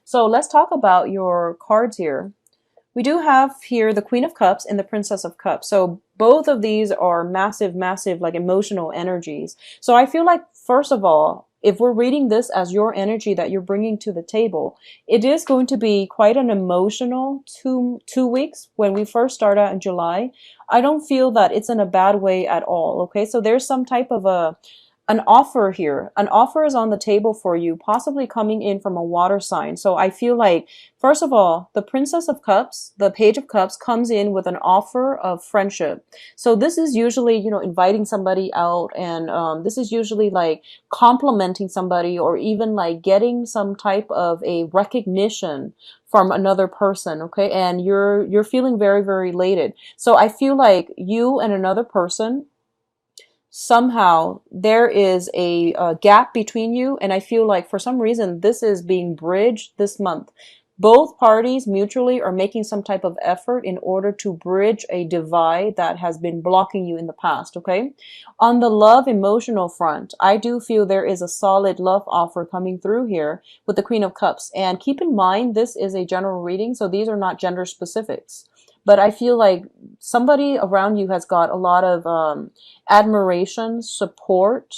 So let's talk about your cards here. We do have here the Queen of Cups and the Princess of Cups. So both of these are massive, massive, like emotional energies. So I feel like, first of all, if we're reading this as your energy that you're bringing to the table, it is going to be quite an emotional two weeks when we first start out in July. I don't feel that it's in a bad way at all. Okay. So there's some type of an offer here. An offer is on the table for you, possibly coming in from a water sign. So I feel like, first of all, the Princess of Cups, the Page of Cups comes in with an offer of friendship. So this is usually, inviting somebody out, and this is usually like complimenting somebody, or even like getting some type of a recognition from another person. Okay. And you're feeling very, very elated. So I feel like you and another person, somehow there is a gap between you, and I feel like for some reason this is being bridged this month. Both parties mutually are making some type of effort in order to bridge a divide that has been blocking you in the past. Okay, on the love emotional front, I do feel there is a solid love offer coming through here with the Queen of Cups. And keep in mind, this is a general reading, so these are not gender specifics, but I feel like somebody around you has got a lot of admiration, support.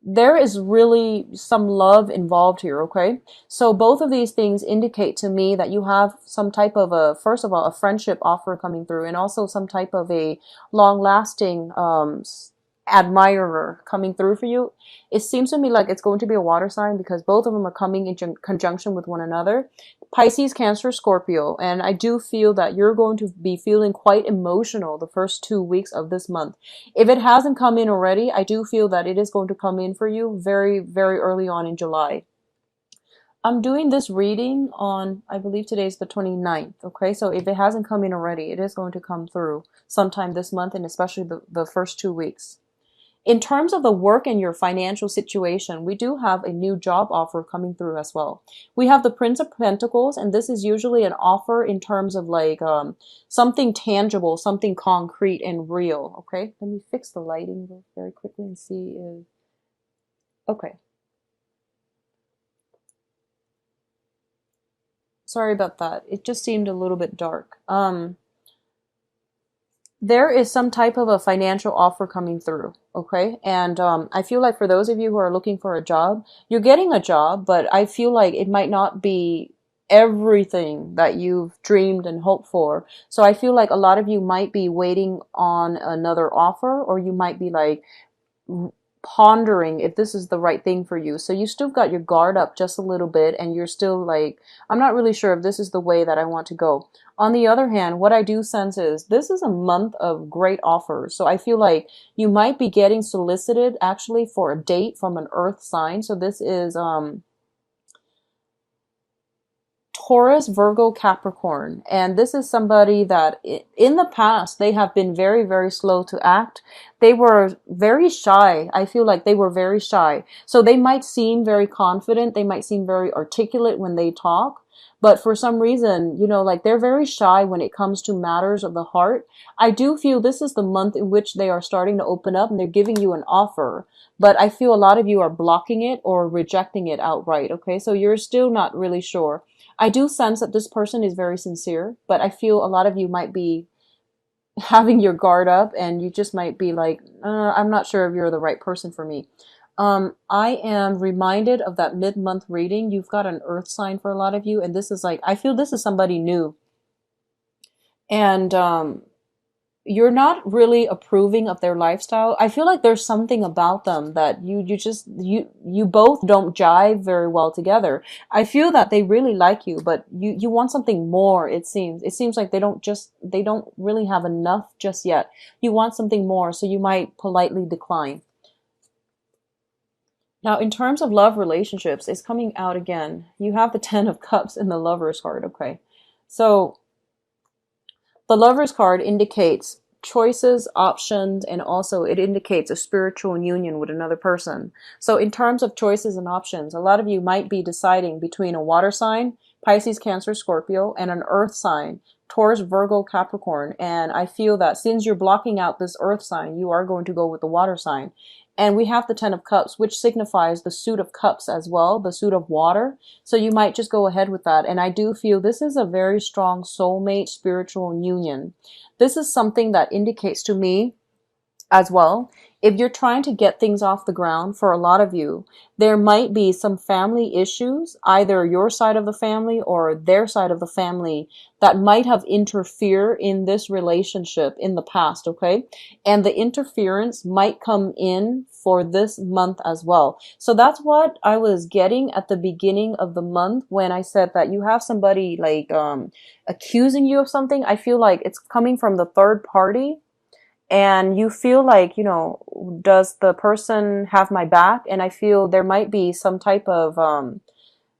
There is really some love involved here, okay? So both of these things indicate to me that you have some type of first of all, a friendship offer coming through, and also some type of a long-lasting admirer coming through for you. It seems to me like it's going to be a water sign because both of them are coming in conjunction with one another. Pisces, Cancer, Scorpio. And I do feel that you're going to be feeling quite emotional the first 2 weeks of this month. If it hasn't come in already, I do feel that it is going to come in for you very, very early on in July. I'm doing this reading on, I believe today's the 29th. Okay, so if it hasn't come in already, it is going to come through sometime this month, and especially the first 2 weeks. In terms of the work and your financial situation, we do have a new job offer coming through as well. We have the Prince of Pentacles, and this is usually an offer in terms of like something tangible, something concrete and real. Okay, let me fix the lighting very quickly and see if... Okay. Sorry about that. It just seemed a little bit dark. There is some type of a financial offer coming through, okay? And I feel like for those of you who are looking for a job, you're getting a job, but I feel like it might not be everything that you've dreamed and hoped for. So I feel like a lot of you might be waiting on another offer, or you might be like pondering if this is the right thing for you. So you still got your guard up just a little bit, and you're still like, I'm not really sure if this is the way that I want to go. On the other hand, what I do sense is this is a month of great offers. So I feel like you might be getting solicited actually for a date from an earth sign. So this is Taurus, Virgo, Capricorn. And this is somebody that in the past, they have been very, very slow to act. They were very shy. I feel like they were very shy. So they might seem very confident. They might seem very articulate when they talk. But for some reason, like they're very shy when it comes to matters of the heart. I do feel this is the month in which they are starting to open up and they're giving you an offer. But I feel a lot of you are blocking it or rejecting it outright. Okay, so you're still not really sure. I do sense that this person is very sincere, but I feel a lot of you might be having your guard up, and you just might be like, I'm not sure if you're the right person for me. I am reminded of that mid-month reading. You've got an earth sign for a lot of you, and this is like, I feel this is somebody new. And you're not really approving of their lifestyle. I feel like there's something about them that you both don't jive very well together. I feel that they really like you, but you want something more, it seems. It seems like they don't really have enough just yet. You want something more, so you might politely decline. Now, in terms of love relationships, it's coming out again. You have the Ten of Cups in the Lover's card, okay? So the Lover's card indicates choices, options, and also it indicates a spiritual union with another person. So in terms of choices and options, a lot of you might be deciding between a water sign, Pisces, Cancer, Scorpio, and an earth sign, Taurus, Virgo, Capricorn. And I feel that since you're blocking out this earth sign, you are going to go with the water sign. And we have the 10 of Cups, which signifies the suit of cups as well, the suit of water. So you might just go ahead with that. And I do feel this is a very strong soulmate spiritual union. This is something that indicates to me as well, if you're trying to get things off the ground, for a lot of you, there might be some family issues, either your side of the family or their side of the family, that might have interfered in this relationship in the past, okay? And the interference might come in for this month as well. So that's what I was getting at the beginning of the month when I said that you have somebody like accusing you of something. I feel like it's coming from the third party. And you feel like, you know, does the person have my back? And I feel there might be some type of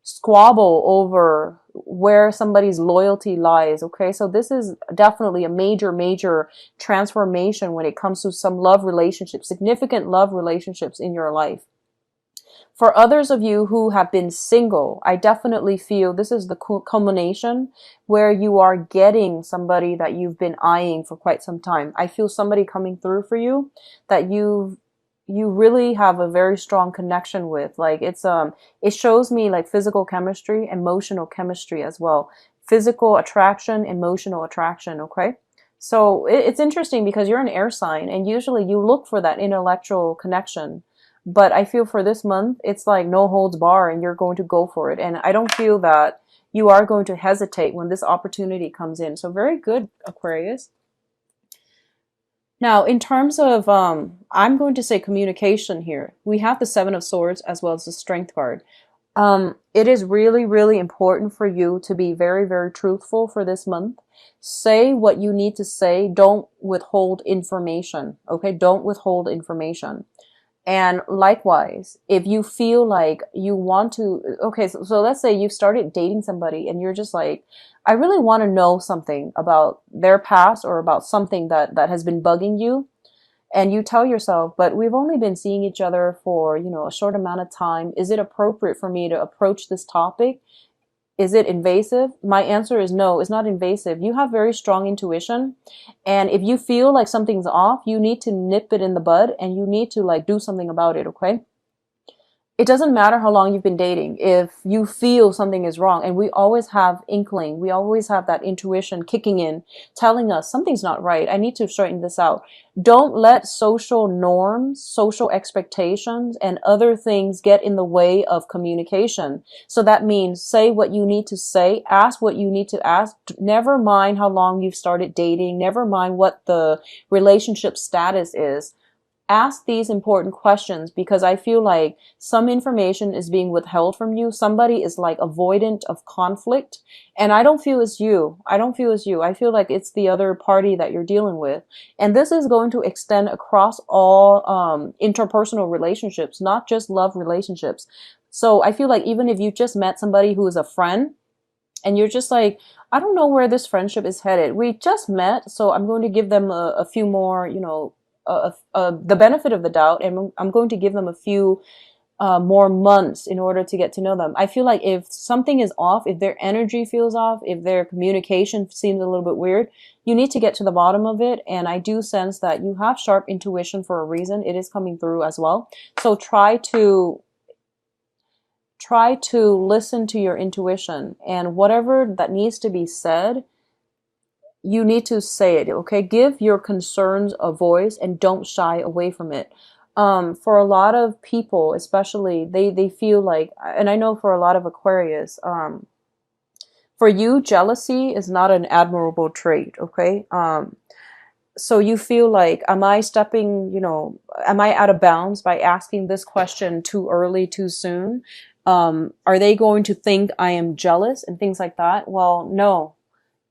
squabble over where somebody's loyalty lies. Okay, so this is definitely a major, major transformation when it comes to some love relationships, significant love relationships in your life. For others of you who have been single, I definitely feel this is the culmination where you are getting somebody that you've been eyeing for quite some time. I feel somebody coming through for you that you really have a very strong connection with. Like it shows me like physical chemistry, emotional chemistry as well. Physical attraction, emotional attraction, okay? So it's interesting because you're an air sign and usually you look for that intellectual connection. But I feel for this month, it's like no holds bar and you're going to go for it. And I don't feel that you are going to hesitate when this opportunity comes in. So very good, Aquarius. Now, in terms of, I'm going to say communication here. We have the Seven of Swords as well as the Strength card. It is really, really important for you to be very, very truthful for this month. Say what you need to say. Don't withhold information. Okay? Don't withhold information. And likewise, if you feel like you want to, okay, so let's say you've started dating somebody and you're just like, I really want to know something about their past or about something that has been bugging you. And you tell yourself, but we've only been seeing each other for, you know, a short amount of time. Is it appropriate for me to approach this topic? Is it invasive? My answer is no, it's not invasive. You have very strong intuition. And if you feel like something's off, you need to nip it in the bud and you need to like do something about it, okay? It doesn't matter how long you've been dating. If you feel something is wrong, and we always have inkling, we always have that intuition kicking in, telling us something's not right. I need to straighten this out. Don't let social norms, social expectations, and other things get in the way of communication. So that means say what you need to say, ask what you need to ask. Never mind how long you've started dating. Never mind what the relationship status is. Ask these important questions because I feel like some information is being withheld from you. Somebody is like avoidant of conflict. And I don't feel it's you. I don't feel it's you. I feel like it's the other party that you're dealing with. And this is going to extend across all interpersonal relationships, not just love relationships. So I feel like even if you just met somebody who is a friend and you're just like, I don't know where this friendship is headed. We just met, so I'm going to give them a few more, you know, the benefit of the doubt, and I'm going to give them a few more months in order to get to know them. I feel like if something is off, if their energy feels off, if their communication seems a little bit weird, you need to get to the bottom of it. And I do sense that you have sharp intuition for a reason. It is coming through as well. So try to listen to your intuition, and whatever that needs to be said, you need to say it, okay? Give your concerns a voice and don't shy away from it. For a lot of people, especially, they feel like, and I know for a lot of Aquarius, for you, jealousy is not an admirable trait, okay? So you feel like, am I stepping, you know, am I out of bounds by asking this question too early, too soon? Are they going to think I am jealous and things like that? Well, no.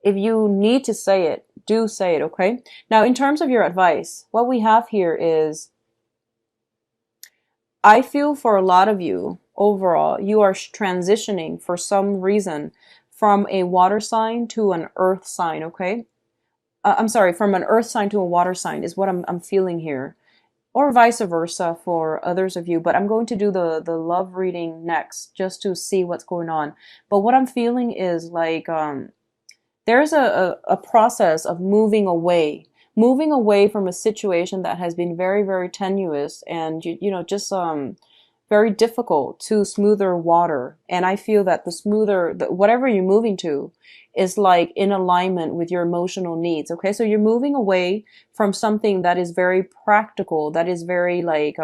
If you need to say it, do say it, okay? Now, in terms of your advice, what we have here is, I feel for a lot of you, overall, you are transitioning for some reason from a water sign to an earth sign, okay? I'm sorry, from an earth sign to a water sign is what I'm feeling here. or vice versa for others of you. But I'm going to do the love reading next just to see what's going on. But what I'm feeling is like there's a process of moving away from a situation that has been very, very tenuous and, you know, just very difficult to smoother water. And I feel that the smoother, whatever you're moving to is like in alignment with your emotional needs. Okay. So you're moving away from something that is very practical, that is very like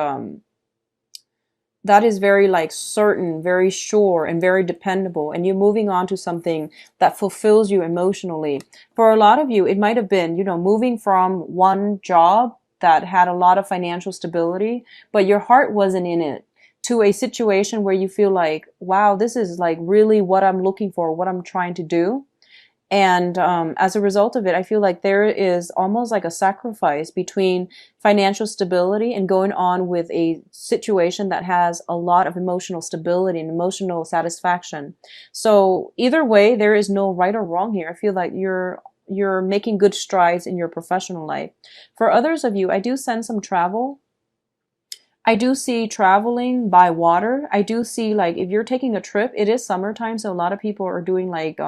certain, very sure, and very dependable. And you're moving on to something that fulfills you emotionally. For a lot of you, it might have been, you know, moving from one job that had a lot of financial stability, but your heart wasn't in it, to a situation where you feel like, wow, this is like really what I'm looking for, what I'm trying to do. And as a result of it, I feel like there is almost like a sacrifice between financial stability and going on with a situation that has a lot of emotional stability and emotional satisfaction. So either way, there is no right or wrong here. I feel like you're making good strides in your professional life. For others of you, I do sense some travel. I do see traveling by water. I do see like if you're taking a trip, it is summertime, so a lot of people are doing like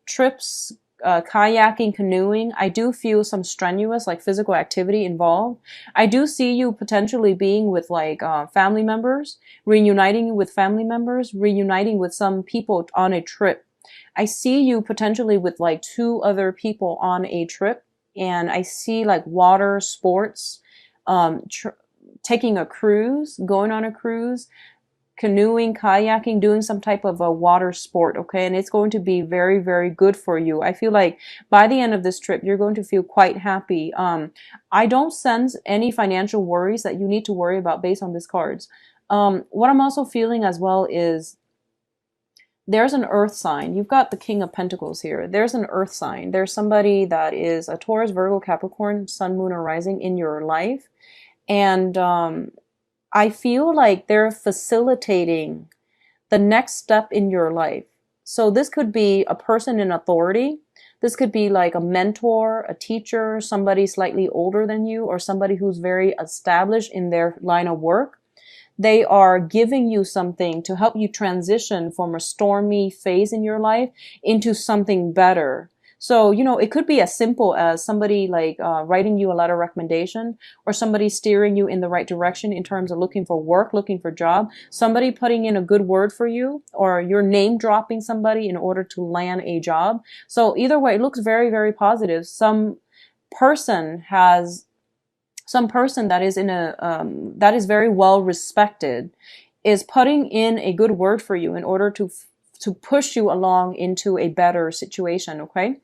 trips, kayaking, canoeing. I do feel some strenuous like physical activity involved. I do see you potentially being with like family members, reuniting with family members, reuniting with some people on a trip. I see you potentially with like 2 other people on a trip, and I see like water sports, taking a cruise, going on a cruise, canoeing, kayaking, doing some type of a water sport, okay? And it's going to be very, very good for you. I feel like by the end of this trip, you're going to feel quite happy. I don't sense any financial worries that you need to worry about based on these cards. What I'm also feeling as well is there's an earth sign. You've got the King of Pentacles here. There's an earth sign. There's somebody that is a Taurus, Virgo, Capricorn, Sun, Moon, or Rising in your life. And I feel like they're facilitating the next step in your life. So this could be a person in authority. This could be like a mentor, a teacher, somebody slightly older than you, or somebody who's very established in their line of work. They are giving you something to help you transition from a stormy phase in your life into something better. So, you know, it could be as simple as somebody like writing you a letter of recommendation, or somebody steering you in the right direction in terms of looking for work, looking for a job, somebody putting in a good word for you, or you're name dropping somebody in order to land a job. So either way, it looks very, very positive. Some person that is in that is very well respected is putting in a good word for you in order to push you along into a better situation, okay?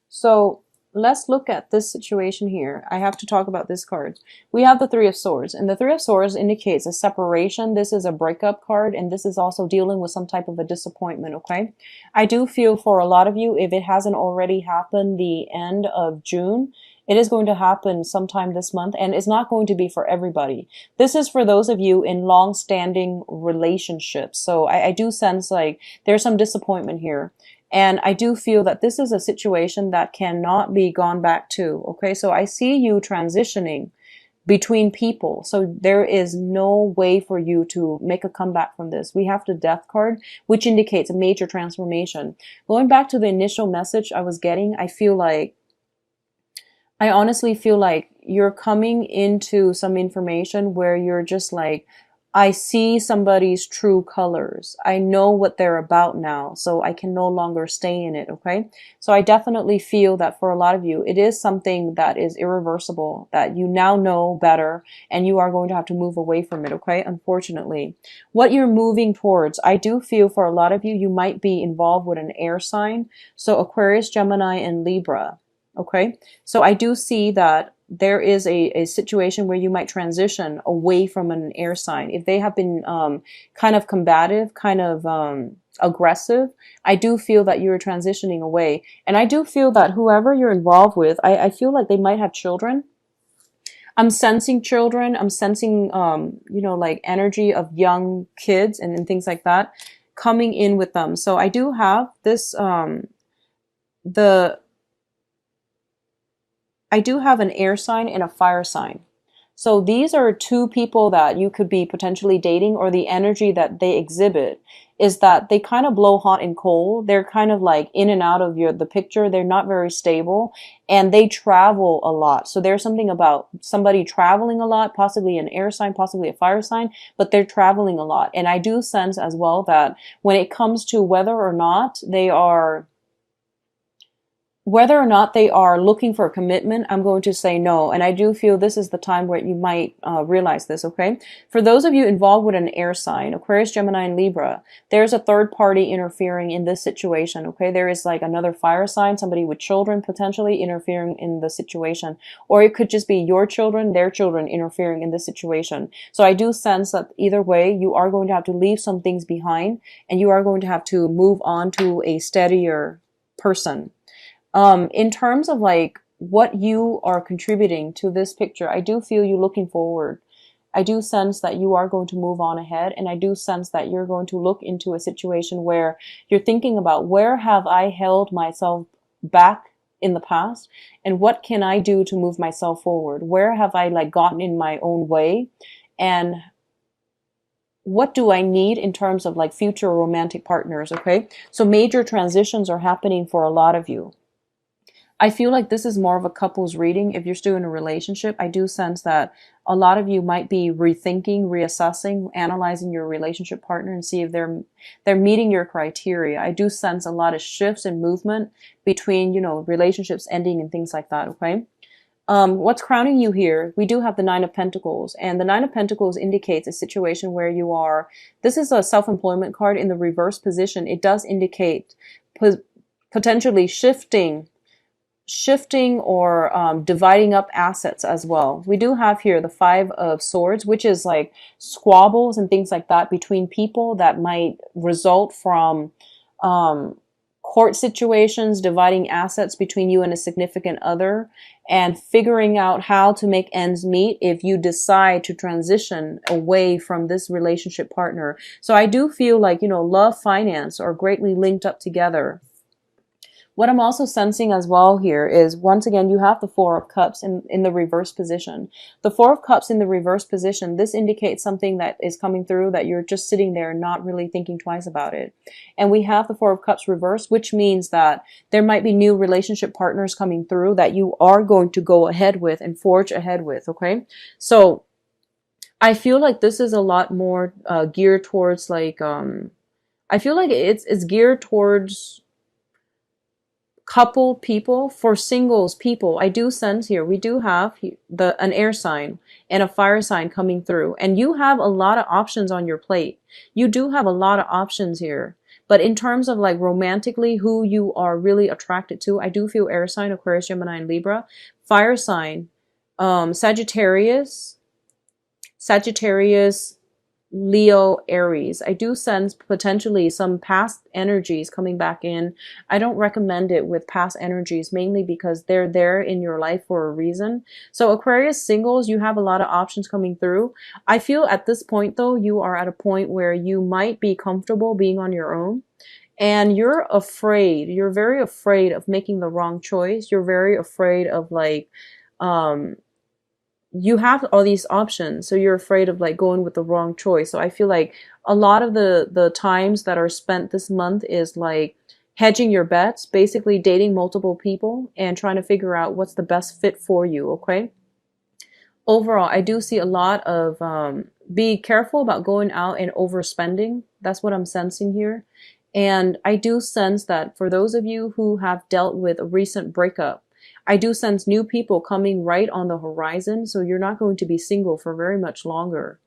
So let's look at this situation here. I have to talk about this card. We have the Three of Swords, and the Three of Swords indicates a separation. This is a breakup card, and this is also dealing with some type of a disappointment, okay? I do feel for a lot of you, if it hasn't already happened the end of June, it is going to happen sometime this month, and it's not going to be for everybody. This is for those of you in long-standing relationships. So I do sense like there's some disappointment here. And I do feel that this is a situation that cannot be gone back to. Okay, so I see you transitioning between people. So there is no way for you to make a comeback from this. We have the Death card, which indicates a major transformation. Going back to the initial message I was getting, I honestly feel like you're coming into some information where you're just like, I see somebody's true colors. I know what they're about now, so I can no longer stay in it, okay? So I definitely feel that for a lot of you, it is something that is irreversible, that you now know better, and you are going to have to move away from it, okay? Unfortunately. What you're moving towards, I do feel for a lot of you, you might be involved with an air sign. So Aquarius, Gemini, and Libra. Okay, so I do see that there is a situation where you might transition away from an air sign. If they have been kind of combative, kind of aggressive, I do feel that you're transitioning away. And I do feel that whoever you're involved with, I feel like they might have children. I'm sensing children. I'm sensing, you know, like energy of young kids and things like that coming in with them. So I do have this, I do have an air sign and a fire sign. So these are two people that you could be potentially dating, or the energy that they exhibit is that they kind of blow hot and cold. They're kind of like in and out of the picture. They're not very stable, and they travel a lot. So there's something about somebody traveling a lot, possibly an air sign, possibly a fire sign, but they're traveling a lot. And I do sense as well that when it comes to whether or not they are looking for a commitment, I'm going to say no. And I do feel this is the time where you might realize this, okay? For those of you involved with an air sign, Aquarius, Gemini, and Libra, there's a third party interfering in this situation, okay? There is like another fire sign, somebody with children potentially interfering in the situation. Or it could just be your children, their children interfering in this situation. So I do sense that either way, you are going to have to leave some things behind, and you are going to have to move on to a steadier person. In terms of like what you are contributing to this picture, I do feel you looking forward. I do sense that you are going to move on ahead, and I do sense that you're going to look into a situation where you're thinking about, where have I held myself back in the past, and what can I do to move myself forward? Where have I like gotten in my own way, and what do I need in terms of like future romantic partners? Okay, so major transitions are happening for a lot of you. I feel like this is more of a couples reading. If you're still in a relationship, I do sense that a lot of you might be rethinking, reassessing, analyzing your relationship partner and see if they're meeting your criteria. I do sense a lot of shifts and movement between, you know, relationships ending and things like that, okay? What's crowning you here? We do have the Nine of Pentacles, and the Nine of Pentacles indicates a situation where you are, this is a self-employment card in the reverse position. It does indicate potentially shifting or dividing up assets as well. We do have here the Five of Swords, which is like squabbles and things like that between people that might result from court situations, dividing assets between you and a significant other, and figuring out how to make ends meet if you decide to transition away from this relationship partner. So I do feel like, you know, love, finance are greatly linked up together. What I'm also sensing as well here is, once again, you have the Four of Cups in the reverse position. The Four of Cups in the reverse position, this indicates something that is coming through that you're just sitting there not really thinking twice about it. And we have the Four of Cups reversed, which means that there might be new relationship partners coming through that you are going to go ahead with and forge ahead with, okay? So I feel like this is a lot more geared towards like, I feel like it's geared towards couple people. For singles people, I do sense here, we do have an air sign and a fire sign coming through, and you have a lot of options on your plate. You do have a lot of options here, but in terms of like romantically who you are really attracted to, I do feel air sign, Aquarius, Gemini, and Libra. Fire sign, Sagittarius, Leo, Aries. I do sense potentially some past energies coming back in. I don't recommend it with past energies, mainly because they're there in your life for a reason. So Aquarius singles, you have a lot of options coming through. I feel at this point though, you are at a point where you might be comfortable being on your own. And you're afraid, you're very afraid of making the wrong choice. You're very afraid of like, you have all these options, so you're afraid of like going with the wrong choice. So I feel like a lot of the times that are spent this month is like hedging your bets, basically dating multiple people and trying to figure out what's the best fit for you, okay? Overall, I do see a lot of be careful about going out and overspending. That's what I'm sensing here. And I do sense that for those of you who have dealt with a recent breakup, I do sense new people coming right on the horizon, so you're not going to be single for very much longer.